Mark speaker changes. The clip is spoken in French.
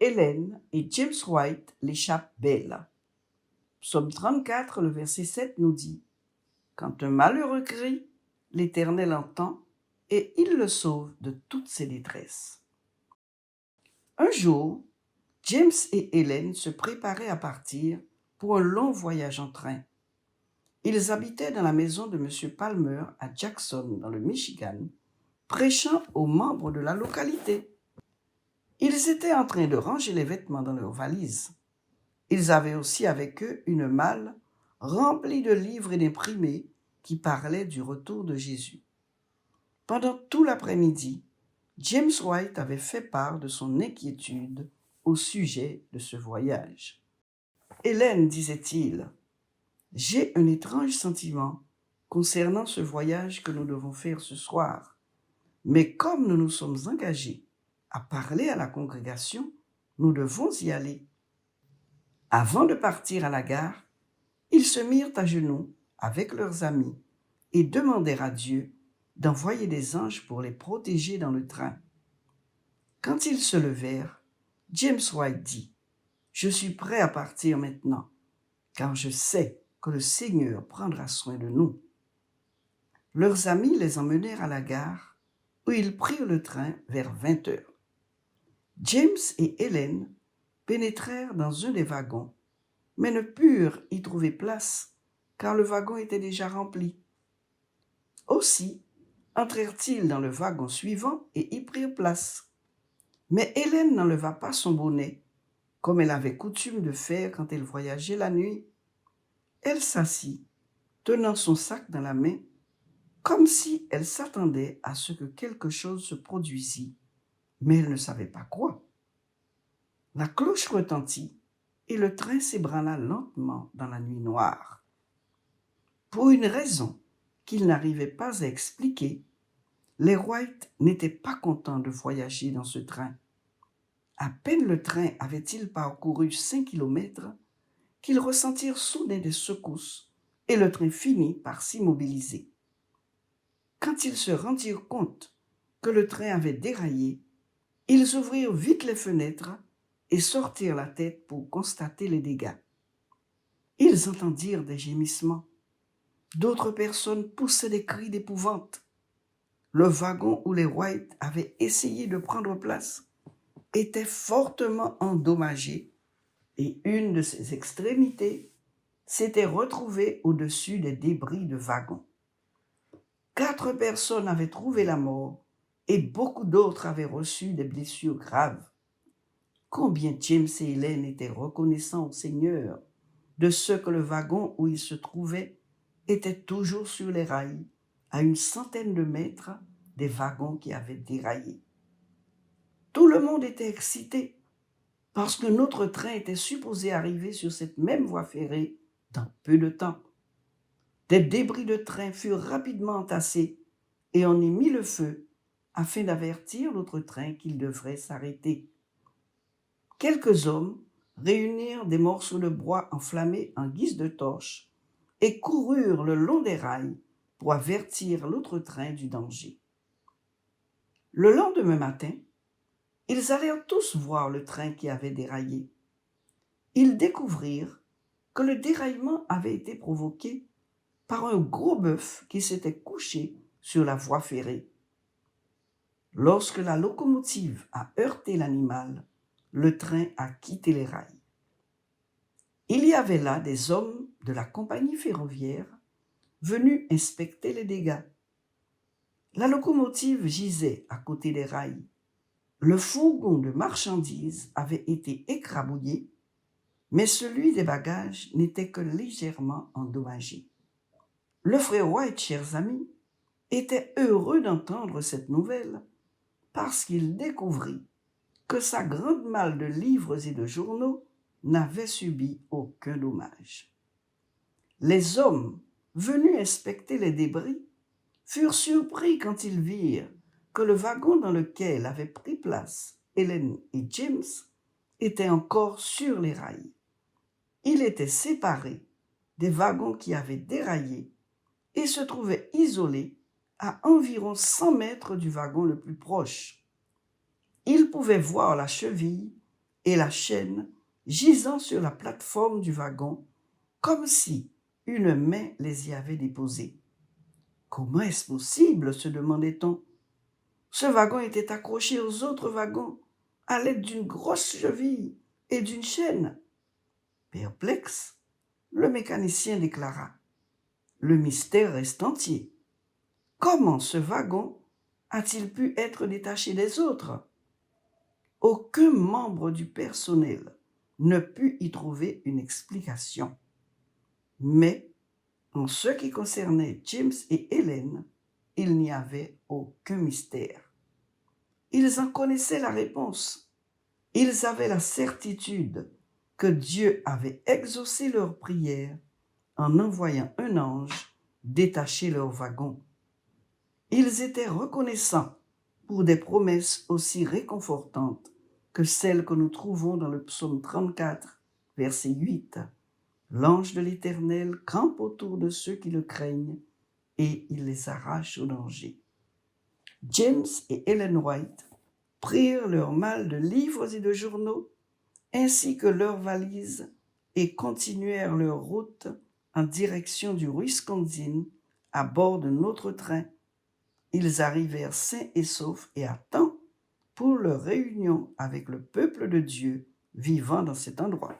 Speaker 1: Hélène et James White l'échappent belle. Psaume 34, le verset 7 nous dit « Quand un malheureux crie, l'Éternel entend et il le sauve de toutes ses détresses. » Un jour, James et Hélène se préparaient à partir pour un long voyage en train. Ils habitaient dans la maison de M. Palmer à Jackson, dans le Michigan, prêchant aux membres de la localité. Ils étaient en train de ranger les vêtements dans leurs valises. Ils avaient aussi avec eux une malle remplie de livres et d'imprimés qui parlaient du retour de Jésus. Pendant tout l'après-midi, James White avait fait part de son inquiétude au sujet de ce voyage. « Hélène, disait-il, j'ai un étrange sentiment concernant ce voyage que nous devons faire ce soir. Mais comme nous nous sommes engagés à parler à la congrégation, nous devons y aller. » Avant de partir à la gare, ils se mirent à genoux avec leurs amis et demandèrent à Dieu d'envoyer des anges pour les protéger dans le train. Quand ils se levèrent, James White dit « Je suis prêt à partir maintenant, car je sais que le Seigneur prendra soin de nous. » Leurs amis les emmenèrent à la gare, où ils prirent le train vers 20 heures. James et Hélène pénétrèrent dans un des wagons, mais ne purent y trouver place, car le wagon était déjà rempli. Aussi entrèrent-ils dans le wagon suivant et y prirent place. Mais Hélène n'enleva pas son bonnet, comme elle avait coutume de faire quand elle voyageait la nuit. Elle s'assit, tenant son sac dans la main, comme si elle s'attendait à ce que quelque chose se produisît, mais elle ne savait pas quoi. La cloche retentit et le train s'ébranla lentement dans la nuit noire. Pour une raison qu'ils n'arrivaient pas à expliquer, les White n'étaient pas contents de voyager dans ce train. À peine le train avait-il parcouru 5 kilomètres qu'ils ressentirent soudain des secousses et le train finit par s'immobiliser. Quand ils se rendirent compte que le train avait déraillé, ils ouvrirent vite les fenêtres et sortirent la tête pour constater les dégâts. Ils entendirent des gémissements. D'autres personnes poussaient des cris d'épouvante. Le wagon où les White avaient essayé de prendre place était fortement endommagé et une de ses extrémités s'était retrouvée au-dessus des débris de wagon. 4 personnes avaient trouvé la mort et beaucoup d'autres avaient reçu des blessures graves. Combien James et Hélène étaient reconnaissants au Seigneur de ce que le wagon où ils se trouvaient était toujours sur les rails, à une centaine de mètres des wagons qui avaient déraillé. Tout le monde était excité parce que notre train était supposé arriver sur cette même voie ferrée dans peu de temps. Des débris de train furent rapidement entassés et on y mit le feu afin d'avertir l'autre train qu'il devrait s'arrêter. Quelques hommes réunirent des morceaux de bois enflammés en guise de torche et coururent le long des rails pour avertir l'autre train du danger. Le lendemain matin, ils allèrent tous voir le train qui avait déraillé. Ils découvrirent que le déraillement avait été provoqué par un gros bœuf qui s'était couché sur la voie ferrée. Lorsque la locomotive a heurté l'animal, le train a quitté les rails. Il y avait là des hommes de la compagnie ferroviaire venus inspecter les dégâts. La locomotive gisait à côté des rails. Le fourgon de marchandises avait été écrabouillé, mais celui des bagages n'était que légèrement endommagé. Le frère White, chers amis, était heureux d'entendre cette nouvelle parce qu'il découvrit que sa grande malle de livres et de journaux n'avait subi aucun dommage. Les hommes venus inspecter les débris furent surpris quand ils virent que le wagon dans lequel avaient pris place Hélène et James était encore sur les rails. Il était séparé des wagons qui avaient déraillé et se trouvait isolé à environ 100 mètres du wagon le plus proche. Ils pouvaient voir la cheville et la chaîne gisant sur la plateforme du wagon, comme si une main les y avait déposées. Comment est-ce possible, se demandait-on. Ce wagon était accroché aux autres wagons à l'aide d'une grosse cheville et d'une chaîne. Perplexe, le mécanicien déclara: le mystère reste entier. Comment ce wagon a-t-il pu être détaché des autres? Aucun membre du personnel ne put y trouver une explication. Mais, en ce qui concernait James et Hélène, il n'y avait aucun mystère. Ils en connaissaient la réponse. Ils avaient la certitude que Dieu avait exaucé leur prière en envoyant un ange détacher leur wagon. Ils étaient reconnaissants pour des promesses aussi réconfortantes que celles que nous trouvons dans le psaume 34, verset 8. L'ange de l'Éternel campe autour de ceux qui le craignent et il les arrache au danger. James et Ellen White prirent leur malle de livres et de journaux ainsi que leurs valises et continuèrent leur route en direction du Wisconsin à bord de notre train. Ils arrivèrent sains et saufs et à temps pour leur réunion avec le peuple de Dieu vivant dans cet endroit.